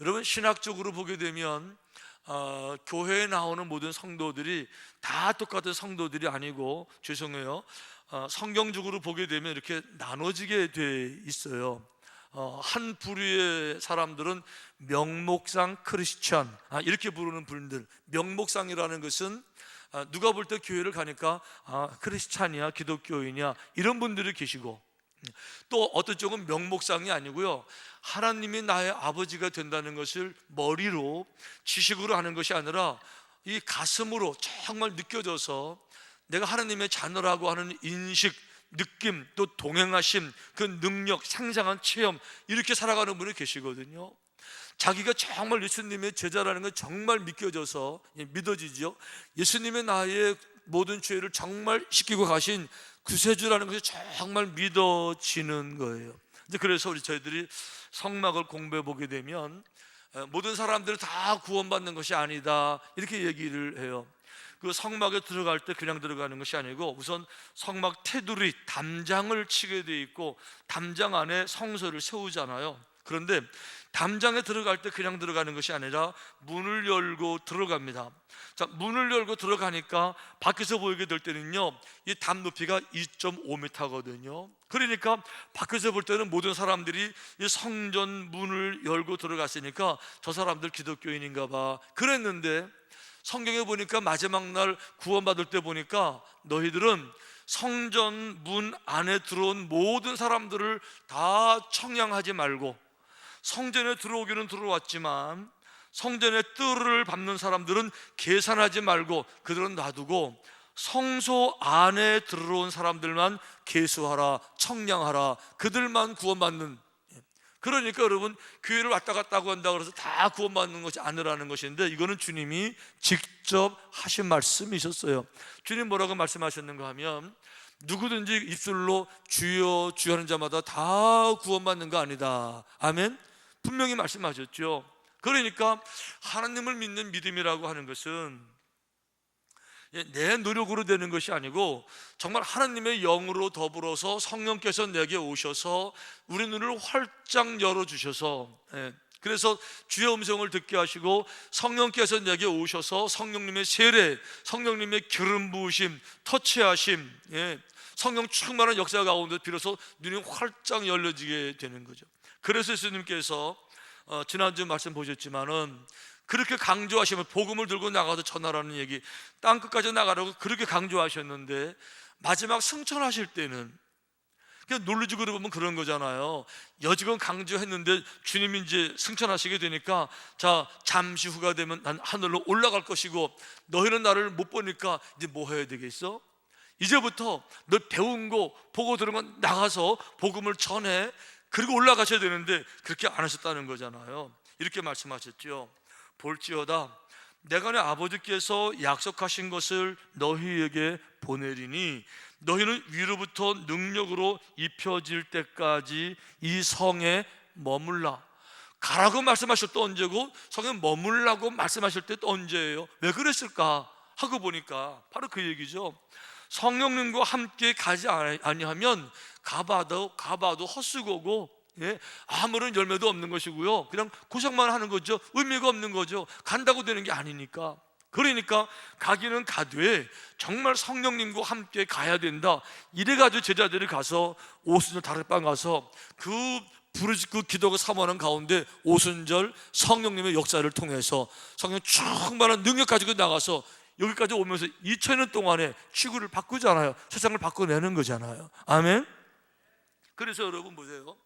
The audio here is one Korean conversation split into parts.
여러분, 신학적으로 보게 되면 교회에 나오는 모든 성도들이 다 똑같은 성도들이 아니고, 죄송해요, 성경적으로 보게 되면 이렇게 나눠지게 돼 있어요. 한 부류의 사람들은 명목상 크리스천, 이렇게 부르는 분들. 명목상이라는 것은 누가 볼 때 교회를 가니까 크리스찬이야, 기독교인이야, 이런 분들이 계시고, 또 어떤 쪽은 명목상이 아니고요, 하나님이 나의 아버지가 된다는 것을 머리로 지식으로 하는 것이 아니라 이 가슴으로 정말 느껴져서 내가 하나님의 자녀라고 하는 인식, 느낌, 또 동행하심, 그 능력, 상상한 체험, 이렇게 살아가는 분이 계시거든요. 자기가 정말 예수님의 제자라는 건 정말 믿겨져서, 믿어지죠. 예수님의 나의 모든 죄를 정말 씻기고 가신 구세주라는 것이 정말 믿어지는 거예요. 그래서 저희들이 성막을 공부해 보게 되면 모든 사람들이 다 구원받는 것이 아니다, 이렇게 얘기를 해요. 그 성막에 들어갈 때 그냥 들어가는 것이 아니고, 우선 성막 테두리, 담장을 치게 돼 있고, 담장 안에 성소를 세우잖아요. 그런데 담장에 들어갈 때 그냥 들어가는 것이 아니라 문을 열고 들어갑니다. 자, 문을 열고 들어가니까 밖에서 보이게 될 때는요, 이 담 높이가 2.5m거든요. 그러니까 밖에서 볼 때는 모든 사람들이 이 성전 문을 열고 들어갔으니까 저 사람들 기독교인인가 봐 그랬는데, 성경에 보니까 마지막 날 구원받을 때 보니까 너희들은 성전 문 안에 들어온 모든 사람들을 다 청량하지 말고, 성전에 들어오기는 들어왔지만 성전의 뜰을 밟는 사람들은 계산하지 말고 그들은 놔두고 성소 안에 들어온 사람들만 계수하라, 청량하라, 그들만 구원받는. 그러니까 여러분, 교회를 왔다 갔다 한다고 해서 다 구원받는 것이 아니라는 것인데, 이거는 주님이 직접 하신 말씀이셨어요. 주님 뭐라고 말씀하셨는가 하면, 누구든지 입술로 주여 주여 하는 자마다 다 구원받는 거 아니다. 아멘? 분명히 말씀하셨죠. 그러니까 하나님을 믿는 믿음이라고 하는 것은 내 노력으로 되는 것이 아니고, 정말 하나님의 영으로 더불어서 성령께서 내게 오셔서 우리 눈을 활짝 열어주셔서, 그래서 주의 음성을 듣게 하시고 성령께서 내게 오셔서 성령님의 세례, 성령님의 기름 부으심, 터치하심, 성령 충만한 역사 가운데 비로소 눈이 활짝 열려지게 되는 거죠. 그래서 예수님께서 지난주 말씀 보셨지만은 그렇게 강조하시면, 복음을 들고 나가서 전하라는 얘기, 땅끝까지 나가라고 그렇게 강조하셨는데, 마지막 승천하실 때는 그냥 논리적으로 보면 그런 거잖아요. 여지껏 강조했는데 주님이 이제 승천하시게 되니까, 자, 잠시 후가 되면 난 하늘로 올라갈 것이고 너희는 나를 못 보니까 이제 뭐 해야 되겠어? 이제부터 너 배운 거, 보고 들은 건 나가서 복음을 전해, 그리고 올라가셔야 되는데 그렇게 안 하셨다는 거잖아요. 이렇게 말씀하셨죠. 볼지어다 내가 내 아버지께서 약속하신 것을 너희에게 보내리니 너희는 위로부터 능력으로 입혀질 때까지 이 성에 머물라. 가라고 말씀하실 때 언제고, 성에 머물라고 말씀하실 때 또 언제예요? 왜 그랬을까 하고 보니까 바로 그 얘기죠. 성령님과 함께 가지 아니하면 가봐도 헛수고고, 아무런 열매도 없는 것이고요, 그냥 고생만 하는 거죠. 의미가 없는 거죠. 간다고 되는 게 아니니까. 그러니까 가기는 가되 정말 성령님과 함께 가야 된다. 이래가지고 제자들이 가서 오순절 다락방 가서 그 부르짖고 기도가 사모하는 가운데 오순절 성령님의 역사를 통해서 성령 충만한 능력 가지고 나가서 여기까지 오면서 2000년 동안에 지구를 바꾸잖아요. 세상을 바꿔내는 거잖아요. 아멘. 그래서 여러분 보세요,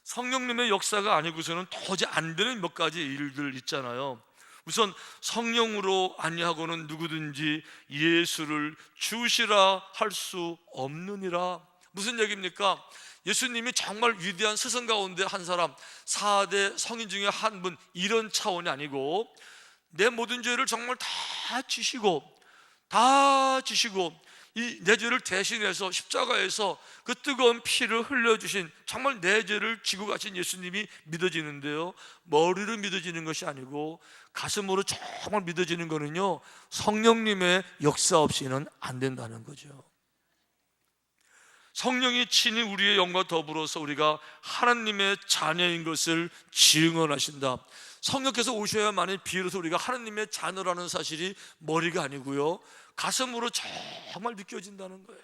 성령님의 역사가 아니고서는 도저히 안 되는 몇 가지 일들 있잖아요. 우선 성령으로 아니하고는 누구든지 예수를 주시라 할 수 없느니라. 무슨 얘기입니까? 예수님이 정말 위대한 스승 가운데 한 사람, 4대 성인 중에 한 분, 이런 차원이 아니고 내 모든 죄를 정말 다 지시고 이 내 죄를 대신해서 십자가에서 그 뜨거운 피를 흘려주신, 정말 내 죄를 지고 가신 예수님이 믿어지는데요, 머리로 믿어지는 것이 아니고 가슴으로 정말 믿어지는 거는요, 성령님의 역사 없이는 안 된다는 거죠. 성령이 친히 우리의 영과 더불어서 우리가 하나님의 자녀인 것을 증언하신다. 성령께서 오셔야만이 비로소 우리가 하나님의 자녀라는 사실이 머리가 아니고요, 가슴으로 정말 느껴진다는 거예요.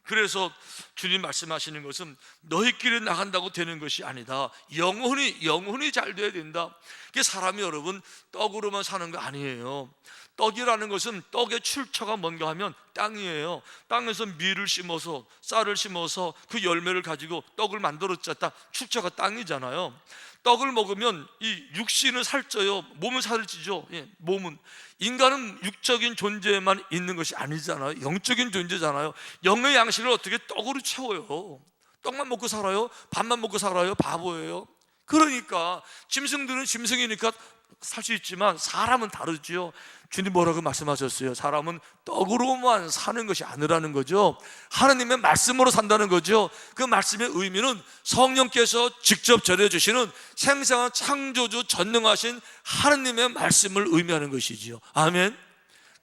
그래서 주님 말씀하시는 것은 너희끼리 나간다고 되는 것이 아니다. 영혼이 잘 돼야 된다. 이게 사람이 여러분 떡으로만 사는 거 아니에요. 떡이라는 것은 떡의 출처가 뭔가 하면 땅이에요. 땅에서 밀을 심어서 쌀을 심어서 그 열매를 가지고 떡을 만들었다. 출처가 땅이잖아요. 떡을 먹으면 이 육신은 살쪄요. 몸은 살을 찌죠. 몸은. 인간은 육적인 존재만 있는 것이 아니잖아요. 영적인 존재잖아요. 영의 양식을 어떻게 떡으로 채워요? 떡만 먹고 살아요? 밥만 먹고 살아요? 바보예요. 그러니까 짐승들은 짐승이니까 살 수 있지만 사람은 다르죠. 주님 뭐라고 말씀하셨어요? 사람은 떡으로만 사는 것이 아니라는 거죠. 하나님의 말씀으로 산다는 거죠. 그 말씀의 의미는 성령께서 직접 전해주시는 생생한 창조주 전능하신 하나님의 말씀을 의미하는 것이지요. 아멘.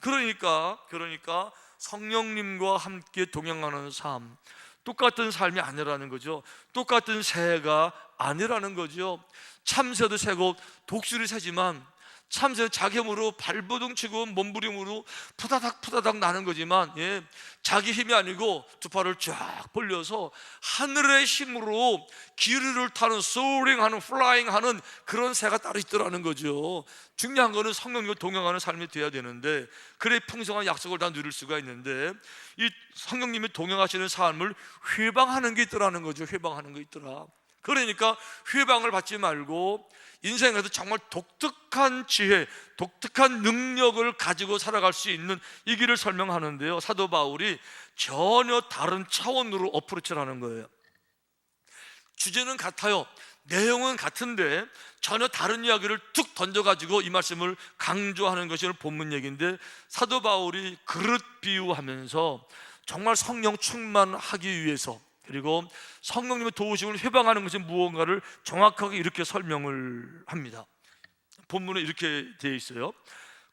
그러니까 성령님과 함께 동행하는 삶, 똑같은 삶이 아니라는 거죠. 똑같은 새가 아니라는 거죠. 참새도 새고 독수리 새지만 참새 자기 힘으로 발버둥 치고 몸부림으로 푸다닥 나는 거지만, 자기 힘이 아니고 두 팔을 쫙 벌려서 하늘의 힘으로 기류를 타는 소어링하는 플라잉하는 그런 새가 따로 있더라는 거죠. 중요한 거는 성령님과 동행하는 삶이 돼야 되는데, 그래 풍성한 약속을 다 누릴 수가 있는데, 이 성령님이 동행하시는 삶을 회방하는 게 있더라는 거죠. 회방하는 게 있더라. 그러니까 회방을 받지 말고 인생에서 정말 독특한 지혜, 독특한 능력을 가지고 살아갈 수 있는 이 길을 설명하는데요, 사도 바울이 전혀 다른 차원으로 어프로치를 하는 거예요. 주제는 같아요. 내용은 같은데 전혀 다른 이야기를 툭 던져가지고 이 말씀을 강조하는 것이 오늘 본문 얘기인데, 사도 바울이 그릇 비유하면서 정말 성령 충만하기 위해서, 그리고 성령님의 도우심을 회방하는 것이 무언가를 정확하게 이렇게 설명을 합니다. 본문에 이렇게 되어 있어요.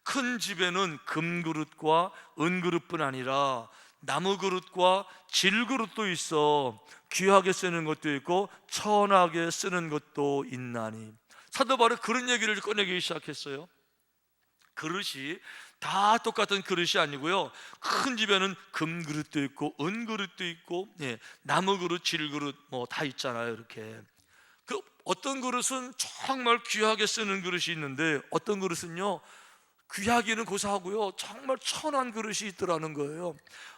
큰 집에는 금그릇과 은그릇뿐 아니라 나무그릇과 질그릇도 있어 귀하게 쓰는 것도 있고 천하게 쓰는 것도 있나니. 사도 바울이 그런 얘기를 꺼내기 시작했어요. 그릇이 다 똑같은 그릇이 아니고요, 큰 집에는 금그릇도 있고 은그릇도 있고, 나무그릇, 질그릇 뭐 다 있잖아요. 이렇게 그 어떤 그릇은 정말 귀하게 쓰는 그릇이 있는데, 어떤 그릇은요 귀하기는 고사하고요 정말 천한 그릇이 있더라는 거예요.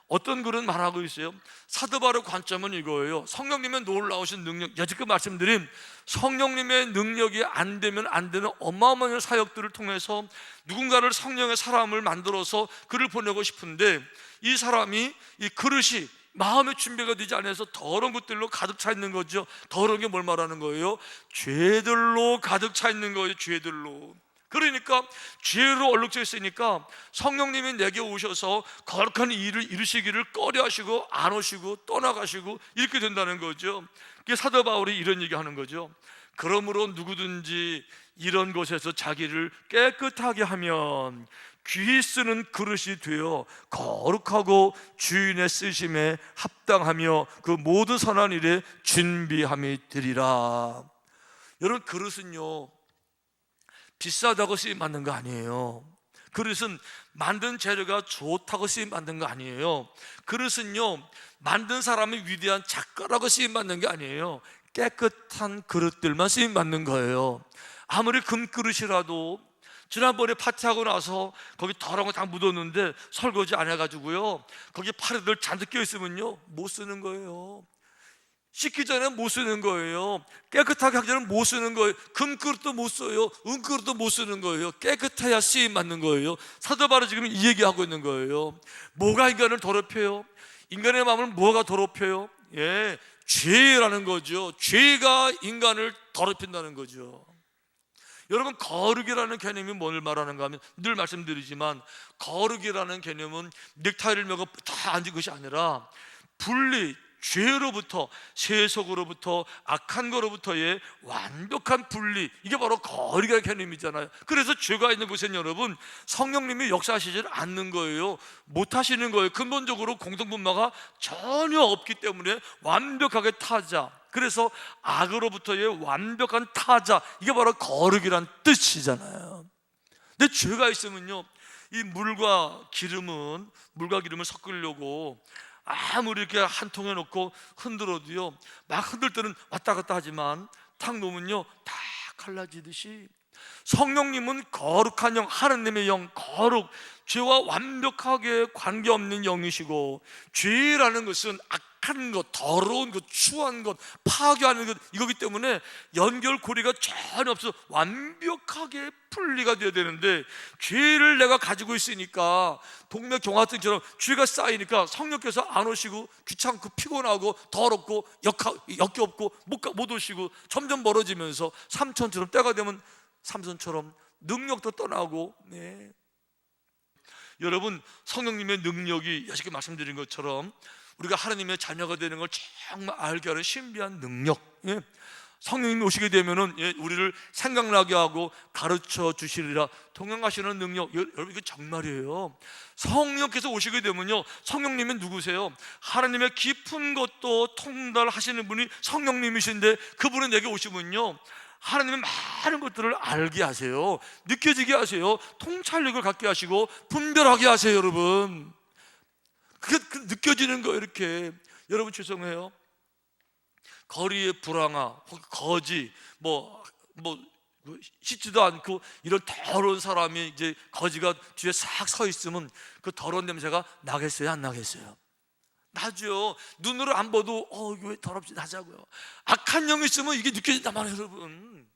어떤 그릇 말하고 있어요? 사도 바울의 관점은 이거예요. 성령님의 놀라우신 능력, 여지껏 말씀드린 성령님의 능력이 안 되면 안 되는 어마어마한 사역들을 통해서 누군가를 성령의 사람을 만들어서 그를 보내고 싶은데, 이 사람이, 이 그릇이 마음의 준비가 되지 않아서 더러운 것들로 가득 차 있는 거죠. 더러운 게 뭘 말하는 거예요? 죄들로 가득 차 있는 거예요. 죄들로. 그러니까 죄로 얼룩져 있으니까 성령님이 내게 오셔서 거룩한 일을 이루시기를 꺼려하시고 안 오시고 떠나가시고 이렇게 된다는 거죠. 그게 사도 바울이 이런 얘기하는 거죠. 그러므로 누구든지 이런 곳에서 자기를 깨끗하게 하면 귀히 쓰는 그릇이 되어 거룩하고 주인의 쓰심에 합당하며 그 모든 선한 일에 준비함이 되리라. 여러분, 그릇은요 비싸다고 쓰임 받는 거 아니에요. 그릇은 만든 재료가 좋다고 쓰임 받는 거 아니에요. 그릇은요 만든 사람이 위대한 작가라고 쓰임 받는 게 아니에요. 깨끗한 그릇들만 쓰임 받는 거예요. 아무리 금그릇이라도 지난번에 파티하고 나서 거기 더러운 거 다 묻었는데 설거지 안 해가지고요 거기 파래들 잔뜩 껴있으면요 못 쓰는 거예요. 씻기 전에 못 쓰는 거예요. 깨끗하게 하기 전에 못 쓰는 거예요. 금그릇도 못 써요. 은그릇도 못 쓰는 거예요. 깨끗해야 쓰임 받는 거예요. 사도 바울이 지금 이 얘기하고 있는 거예요. 뭐가 인간을 더럽혀요? 인간의 마음을 뭐가 더럽혀요? 죄라는 거죠. 죄가 인간을 더럽힌다는 거죠. 여러분, 거룩이라는 개념이 뭘 말하는가 하면, 늘 말씀드리지만 거룩이라는 개념은 넥타이를 메고 다 앉은 것이 아니라 분리, 죄로부터, 세속으로부터, 악한 거로부터의 완벽한 분리, 이게 바로 거룩의 개념이잖아요. 그래서 죄가 있는 곳에는 여러분 성령님이 역사하시지 않는 거예요. 못 하시는 거예요. 근본적으로 공동분마가 전혀 없기 때문에 완벽하게 타자, 그래서 악으로부터의 완벽한 타자, 이게 바로 거룩이란 뜻이잖아요. 근데 죄가 있으면요, 이 물과 기름을 섞으려고 아무리 이렇게 한 통에 넣고 흔들어도요, 막 흔들 때는 왔다 갔다 하지만 탁 놓으면요 다 갈라지듯이, 성령님은 거룩한 영, 하느님의 영, 거룩, 죄와 완벽하게 관계없는 영이시고, 죄라는 것은 악한 것, 더러운 것, 추한 것, 파괴하는 것, 이거기 때문에 연결고리가 전혀 없어 완벽하게 분리가 되어야 되는데, 죄를 내가 가지고 있으니까 동맥경화증처럼 죄가 쌓이니까 성령께서 안 오시고, 귀찮고 피곤하고 더럽고 역겹고 못 오시고, 점점 멀어지면서 삼천처럼, 때가 되면 삼손처럼 능력도 떠나고. 네. 여러분, 성령님의 능력이 여태까지 말씀드린 것처럼 우리가 하나님의 자녀가 되는 걸 정말 알게 하는 신비한 능력, 예. 성령님이 오시게 되면은, 예, 우리를 생각나게 하고 가르쳐 주시리라 동행하시는 능력. 여러분, 이거 정말이에요. 성령께서 오시게 되면요, 성령님은 누구세요? 하나님의 깊은 것도 통달하시는 분이 성령님이신데, 그분은 내게 오시면요 하나님의 많은 것들을 알게 하세요. 느껴지게 하세요. 통찰력을 갖게 하시고 분별하게 하세요. 여러분, 그게 느껴지는 거예요. 이렇게. 여러분, 죄송해요, 거리에 불황아, 거지, 씻지도 않고 이런 더러운 사람이 이제 거지가 뒤에 싹 서 있으면 그 더러운 냄새가 나겠어요? 안 나겠어요? 나죠. 눈으로 안 봐도 이거 왜 더럽지, 나자고요. 악한 영이 있으면 이게 느껴진단 말이에요. 여러분,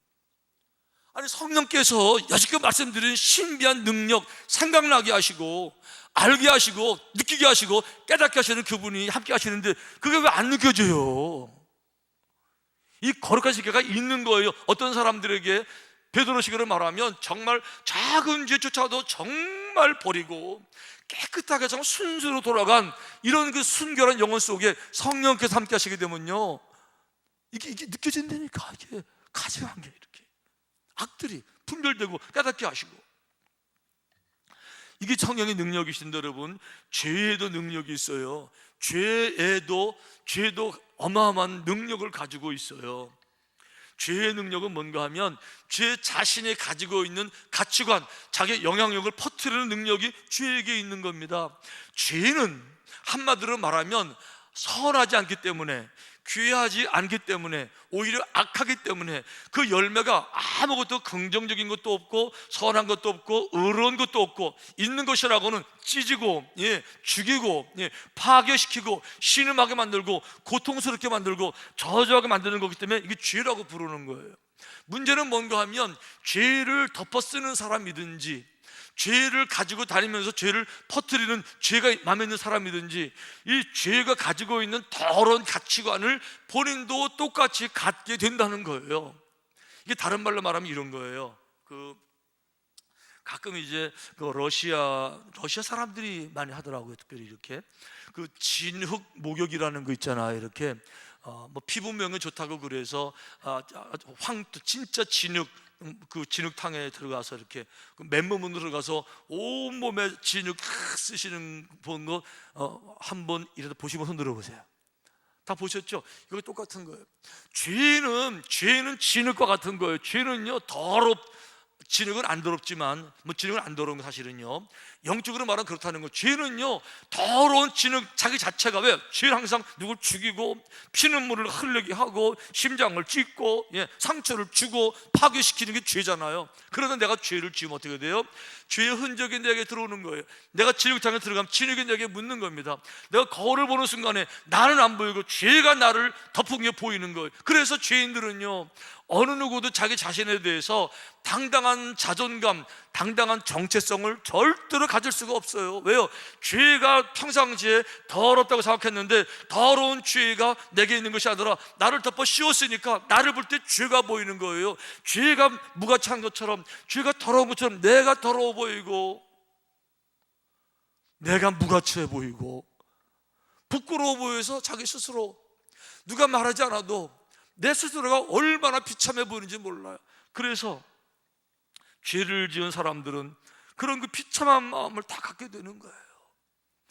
아니, 성령께서 여지껏 말씀드린 신비한 능력 생각나게 하시고 알게 하시고 느끼게 하시고 깨닫게 하시는 그분이 함께 하시는데, 그게 왜 안 느껴져요? 이 거룩한 세계가 있는 거예요. 어떤 사람들에게 베드로식으로 말하면 정말 작은 죄조차도 정말 버리고 깨끗하게 정말 순수로 돌아간 이런 그 순결한 영혼 속에 성령께서 함께 하시게 되면요, 이게 느껴진다니까. 이게 가증한 게 이렇게 악들이 분별되고 깨닫게 하시고, 이게 성령의 능력이신데, 여러분, 죄에도 능력이 있어요. 죄도 어마어마한 능력을 가지고 있어요. 죄의 능력은 뭔가 하면, 죄 자신이 가지고 있는 가치관, 자기의 영향력을 퍼뜨리는 능력이 죄에게 있는 겁니다. 죄는 한마디로 말하면 선하지 않기 때문에, 귀하지 않기 때문에, 오히려 악하기 때문에 그 열매가 아무것도 긍정적인 것도 없고 선한 것도 없고 의로운 것도 없고, 있는 것이라고는 찢고, 예, 죽이고, 예, 파괴시키고 신음하게 만들고 고통스럽게 만들고 저주하게 만드는 거기 때문에 이게 죄라고 부르는 거예요. 문제는 뭔가 하면, 죄를 덮어쓰는 사람이든지 죄를 가지고 다니면서 죄를 퍼뜨리는 죄가 마음에 있는 사람이든지, 이 죄가 가지고 있는 더러운 가치관을 본인도 똑같이 갖게 된다는 거예요. 이게 다른 말로 말하면 이런 거예요. 가끔 이제 러시아 사람들이 많이 하더라고요. 특별히 이렇게 진흙 목욕이라는 거 있잖아요. 이렇게 피부명이 좋다고 그래서 진짜 진흙, 진흙탕에 들어가서 이렇게 맨몸으로 들어가서 온몸에 진흙 쓰시는 거 한번 이라도 보시면 손 들어보세요. 다 보셨죠? 이거 똑같은 거예요. 죄는 진흙과 같은 거예요. 죄는요, 진흙은 안 더럽지만, 진흙은 안 더러운 거 사실은요, 영적으로 말하면 그렇다는 거예요. 죄는요, 더러운 진흙 자기 자체가, 왜? 죄는 항상 누굴 죽이고 피눈물을 흘리게 하고 심장을 찢고, 예, 상처를 주고 파괴시키는 게 죄잖아요. 그러다 내가 죄를 지으면 어떻게 돼요? 죄의 흔적이 내게 들어오는 거예요. 내가 진흙탕에 들어가면 진흙이 내게 묻는 겁니다. 내가 거울을 보는 순간에 나는 안 보이고 죄가 나를 덮은 게 보이는 거예요. 그래서 죄인들은요, 어느 누구도 자기 자신에 대해서 당당한 자존감, 당당한 정체성을 절대로 가질 수가 없어요. 왜요? 죄가 평상시에 더럽다고 생각했는데, 더러운 죄가 내게 있는 것이 아니라 나를 덮어 씌웠으니까 나를 볼 때 죄가 보이는 거예요. 죄가 무가치한 것처럼, 죄가 더러운 것처럼 내가 더러워 보이고, 내가 무가치해 보이고 부끄러워 보여서 자기 스스로, 누가 말하지 않아도 내 스스로가 얼마나 비참해 보이는지 몰라요. 그래서 죄를 지은 사람들은 그런 그 비참한 마음을 다 갖게 되는 거예요.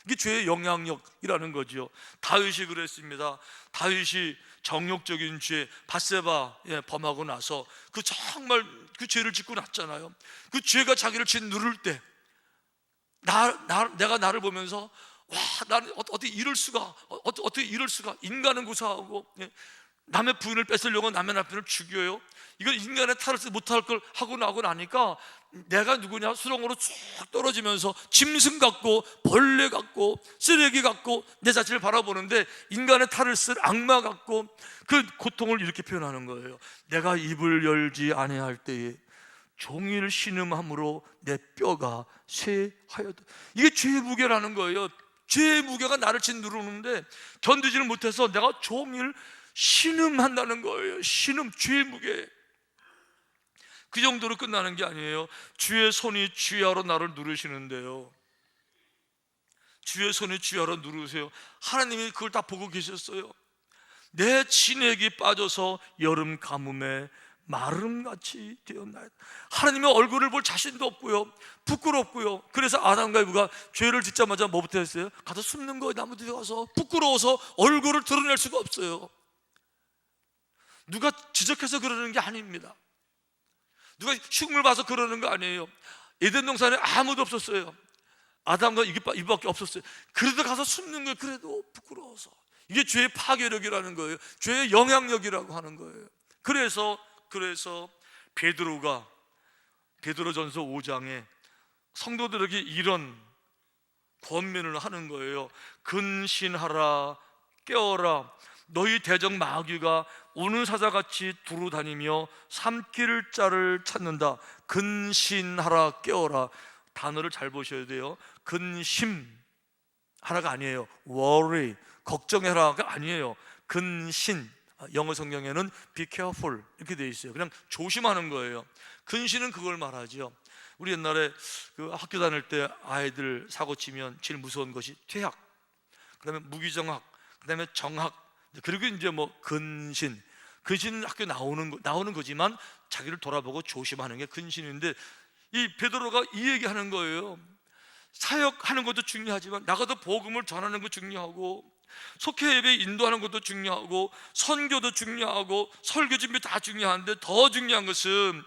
이게 죄의 영향력이라는 거죠. 다윗이 그랬습니다. 다윗이 정욕적인 죄 바세바 범하고 나서 정말 그 죄를 짓고 났잖아요. 그 죄가 자기를 짓누를 때 내가 나를 보면서 와, 나는 어떻게 이럴 수가, 어떻게 이럴 수가, 인간은 고사하고 남의 부인을 뺏으려고 남의 남편을 죽여요. 이걸 인간의 탈을 못할 걸 하고 나고 나니까 내가 누구냐, 수렁으로 쭉 떨어지면서 짐승 같고 벌레 같고 쓰레기 같고 내 자신을 바라보는데 인간의 탈을 쓸 악마 같고, 그 고통을 이렇게 표현하는 거예요. 내가 입을 열지 아니할 때에 종일 신음함으로 내 뼈가 쇠하여도. 이게 죄의 무게라는 거예요. 죄의 무게가 나를 짓누르는데 견디지를 못해서 내가 종일 신음한다는 거예요. 신음, 죄의 무게. 그 정도로 끝나는 게 아니에요. 주의 손이 주야로 나를 누르시는데요, 주의 손이 주야로 누르세요. 하나님이 그걸 다 보고 계셨어요. 내 진액이 빠져서 여름 가뭄에 마름같이 되었나이다. 하나님의 얼굴을 볼 자신도 없고요, 부끄럽고요. 그래서 아담과 이브가 죄를 짓자마자 뭐부터 했어요? 가서 숨는 거예요. 나무 뒤에 가서. 부끄러워서 얼굴을 드러낼 수가 없어요. 누가 지적해서 그러는 게 아닙니다. 누가 흉물 봐서 그러는 거 아니에요. 에덴 동산에 아무도 없었어요. 아담과 이브밖에 없었어요. 그래도 가서 숨는 거예요. 그래도 부끄러워서. 이게 죄의 파괴력이라는 거예요. 죄의 영향력이라고 하는 거예요. 그래서 베드로전서 5장에 성도들에게 이런 권면을 하는 거예요. 근신하라, 깨어라. 너희 대적 마귀가 우는 사자같이 두루 다니며 삼킬 자를 찾는다. 근신하라, 깨어라. 단어를 잘 보셔야 돼요. 근심하라가 아니에요. worry, 걱정해라가 아니에요. 근신, 영어 성경에는 be careful 이렇게 되어 있어요. 그냥 조심하는 거예요. 근신은 그걸 말하죠. 우리 옛날에 그 학교 다닐 때 아이들 사고 치면 제일 무서운 것이 퇴학, 그 다음에 무기정학, 그 다음에 정학, 그리고 이제 뭐 근신은 학교 나오는 거지만 자기를 돌아보고 조심하는 게 근신인데, 이 베드로가 이 얘기하는 거예요. 사역하는 것도 중요하지만 나가서 복음을 전하는 것도 중요하고, 속회 예배 인도하는 것도 중요하고, 선교도 중요하고, 설교 준비 다 중요한데 더 중요한 것은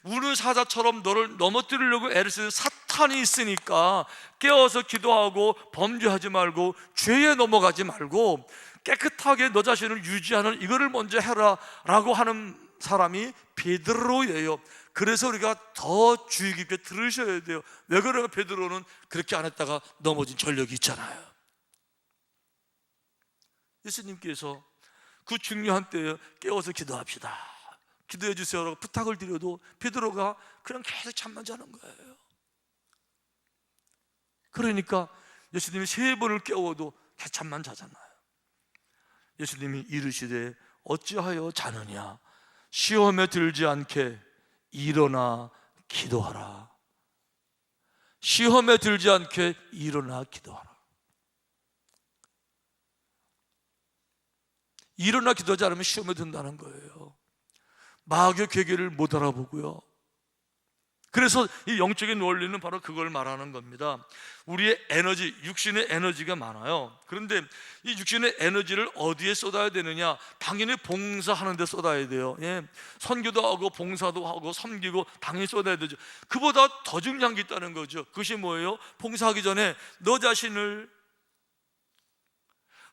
우는 사자처럼 너를 넘어뜨리려고 애를 쓰는 사탄이 있으니까 깨어서 기도하고 범죄하지 말고 죄에 넘어가지 말고 깨끗하게 너 자신을 유지하는 이거를 먼저 해라 라고 하는 사람이 베드로예요. 그래서 우리가 더 주의 깊게 들으셔야 돼요. 왜 그러면 베드로는 그렇게 안 했다가 넘어진 전력이 있잖아요. 예수님께서 그 중요한 때에 깨워서 기도합시다, 기도해 주세요라고 부탁을 드려도 베드로가 그냥 계속 잠만 자는 거예요. 그러니까 예수님이 3번을 깨워도 계속 잠만 자잖아요. 예수님이 이르시되 어찌하여 자느냐, 시험에 들지 않게 일어나 기도하라. 시험에 들지 않게 일어나 기도하라. 일어나 기도하지 않으면 시험에 든다는 거예요. 마귀의 괴계를 못 알아보고요. 그래서 이 영적인 원리는 바로 그걸 말하는 겁니다. 우리의 에너지, 육신의 에너지가 많아요. 그런데 이 육신의 에너지를 어디에 쏟아야 되느냐? 당연히 봉사하는 데 쏟아야 돼요. 선교도 하고 봉사도 하고 섬기고 당연히 쏟아야 되죠. 그보다 더 중요한 게 있다는 거죠. 그것이 뭐예요? 봉사하기 전에 너 자신을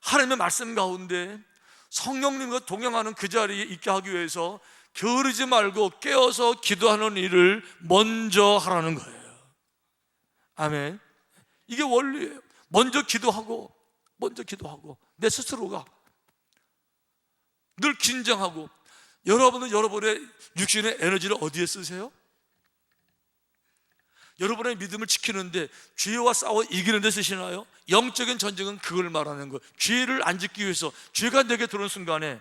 하나님의 말씀 가운데 성령님과 동행하는 그 자리에 있게 하기 위해서 게으르지 말고 깨어서 기도하는 일을 먼저 하라는 거예요. 아멘. 이게 원리예요. 먼저 기도하고 내 스스로가 늘 긴장하고. 여러분은 여러분의 육신의 에너지를 어디에 쓰세요? 여러분의 믿음을 지키는데, 죄와 싸워 이기는 데 쓰시나요? 영적인 전쟁은 그걸 말하는 거예요. 죄를 안 짓기 위해서, 죄가 내게 들어온 순간에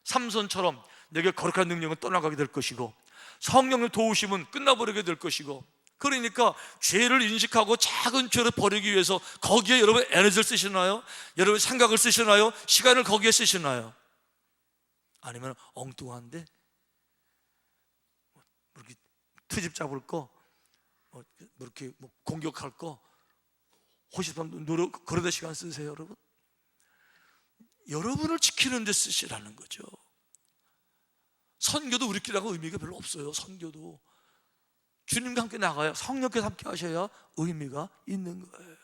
삼손처럼 내게 거룩한 능력은 떠나가게 될 것이고, 성령의 도우심은 끝나버리게 될 것이고, 그러니까 죄를 인식하고 작은 죄를 버리기 위해서 거기에 여러분 에너지를 쓰시나요? 여러분 생각을 쓰시나요? 시간을 거기에 쓰시나요? 아니면 엉뚱한데 이렇게 트집 잡을 거, 이렇게 공격할 거, 호시탐도 노력 걸어다 시간 쓰세요, 여러분. 여러분을 지키는 데 쓰시라는 거죠. 선교도 우리끼리 하고 의미가 별로 없어요. 선교도 주님과 함께 나가야, 성령께서 함께 하셔야 의미가 있는 거예요.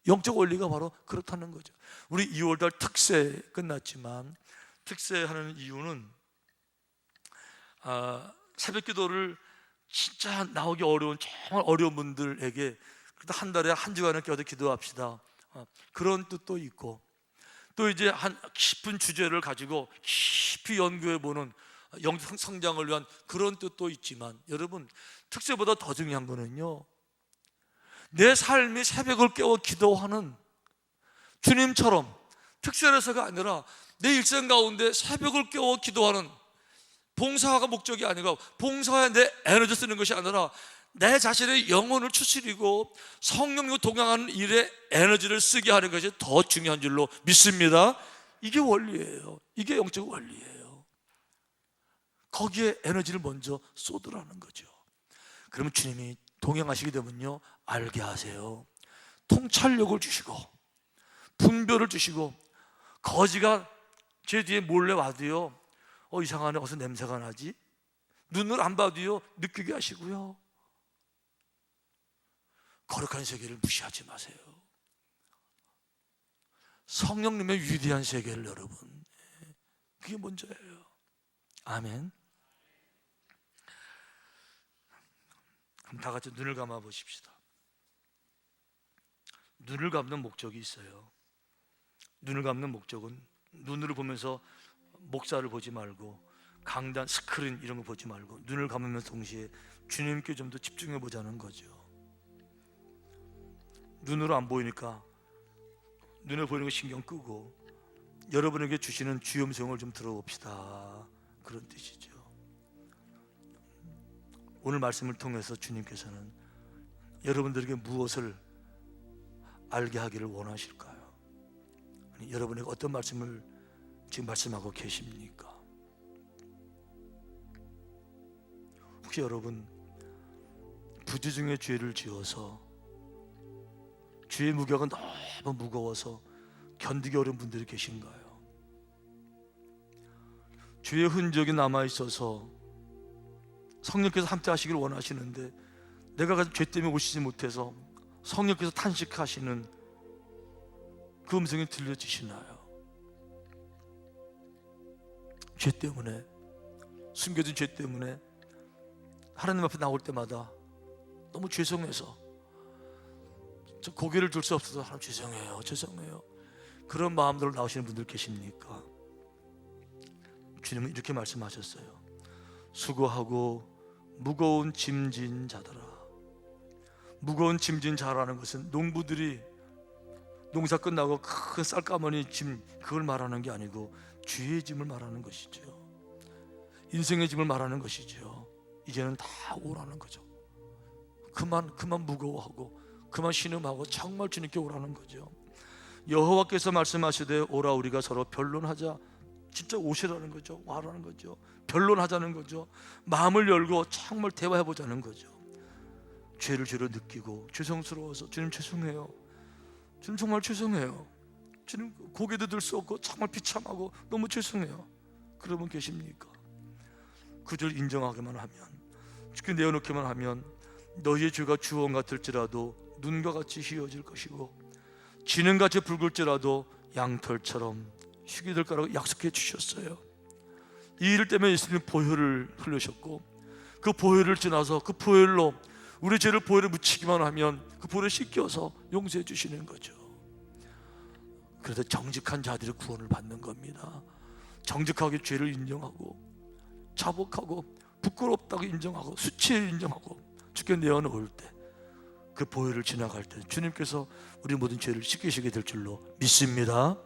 영적 원리가 바로 그렇다는 거죠. 우리 2월달 특세 끝났지만, 특세하는 이유는 새벽기도를 진짜 나오기 어려운, 정말 어려운 분들에게 한 달에 한 주간을 껴서 기도합시다, 그런 뜻도 있고, 또 이제 한 깊은 주제를 가지고 깊이 연구해보는 영적 성장을 위한 그런 뜻도 있지만, 여러분, 특세보다 더 중요한 거는요, 내 삶이 새벽을 깨워 기도하는 주님처럼 특세라서가 아니라 내 일생 가운데 새벽을 깨워 기도하는, 봉사가 목적이 아니고 봉사에 내 에너지 쓰는 것이 아니라 내 자신의 영혼을 추스리고 성령과 동행하는 일에 에너지를 쓰게 하는 것이 더 중요한 줄로 믿습니다. 이게 원리예요. 이게 영적 원리예요. 거기에 에너지를 먼저 쏟으라는 거죠. 그러면 주님이 동행하시게 되면요, 알게 하세요. 통찰력을 주시고 분별을 주시고, 거지가 제 뒤에 몰래 와도요, 이상하네, 어디서 냄새가 나지? 눈을 안 봐도요, 느끼게 하시고요. 거룩한 세계를 무시하지 마세요. 성령님의 위대한 세계를, 여러분, 그게 먼저예요. 아멘. 그럼 다 같이 눈을 감아 보십시다. 눈을 감는 목적이 있어요. 눈을 감는 목적은 눈으로 보면서 목사를 보지 말고 강단, 스크린 이런 거 보지 말고 눈을 감으면서 동시에 주님께 좀 더 집중해 보자는 거죠. 눈으로 안 보이니까 눈에 보이는 거 신경 끄고 여러분에게 주시는 주의 음성을 좀 들어봅시다, 그런 뜻이죠. 오늘 말씀을 통해서 주님께서는 여러분들에게 무엇을 알게 하기를 원하실까요? 아니, 여러분에게 어떤 말씀을 지금 말씀하고 계십니까? 혹시 여러분 부지 중에 죄를 지어서 죄의 무게가 너무 무거워서 견디기 어려운 분들이 계신가요? 죄의 흔적이 남아있어서 성령께서 함께 하시길 원하시는데 내가 가진 죄 때문에 오시지 못해서 성령께서 탄식하시는 그 음성이 들려지시나요? 죄 때문에, 숨겨진 죄 때문에 하나님 앞에 나올 때마다 너무 죄송해서 저 고개를 들 수 없어서 하나님 죄송해요, 죄송해요, 그런 마음으로 나오시는 분들 계십니까? 주님은 이렇게 말씀하셨어요. 수고하고 무거운 짐진 자들아. 무거운 짐진 자라는 것은 농부들이 농사 끝나고 큰 쌀가마니 짐, 그걸 말하는 게 아니고 주의 짐을 말하는 것이죠. 인생의 짐을 말하는 것이죠. 이제는 다 오라는 거죠. 그만 무거워하고 그만 신음하고 정말 주님께 오라는 거죠. 여호와께서 말씀하시되 오라 우리가 서로 변론하자. 진짜 오시라는 거죠. 와라는 거죠. 변론하자는 거죠. 마음을 열고 정말 대화해보자는 거죠. 죄를 죄로 느끼고 죄송스러워서 주님 죄송해요, 주님 정말 죄송해요, 주님 고개도 들 수 없고 정말 비참하고 너무 죄송해요, 그런 분 계십니까? 그들 인정하기만 하면, 주께 내어놓기만 하면 너희의 죄가 주홍 같을지라도 눈과 같이 희어질 것이고 진흥같이 붉을지라도 양털처럼 희게 될 거라고 약속해 주셨어요. 이 일 때문에 예수님 보혈을 흘리셨고 그 보혈을 지나서 그 보혈로 우리 죄를 보혈에 묻히기만 하면 그 보혈에 씻겨서 용서해 주시는 거죠. 그래서 정직한 자들이 구원을 받는 겁니다. 정직하게 죄를 인정하고 자복하고 부끄럽다고 인정하고 수치를 인정하고 주께 내어놓을 때, 그 보혈을 지나갈 때 주님께서 우리 모든 죄를 씻기시게 될 줄로 믿습니다.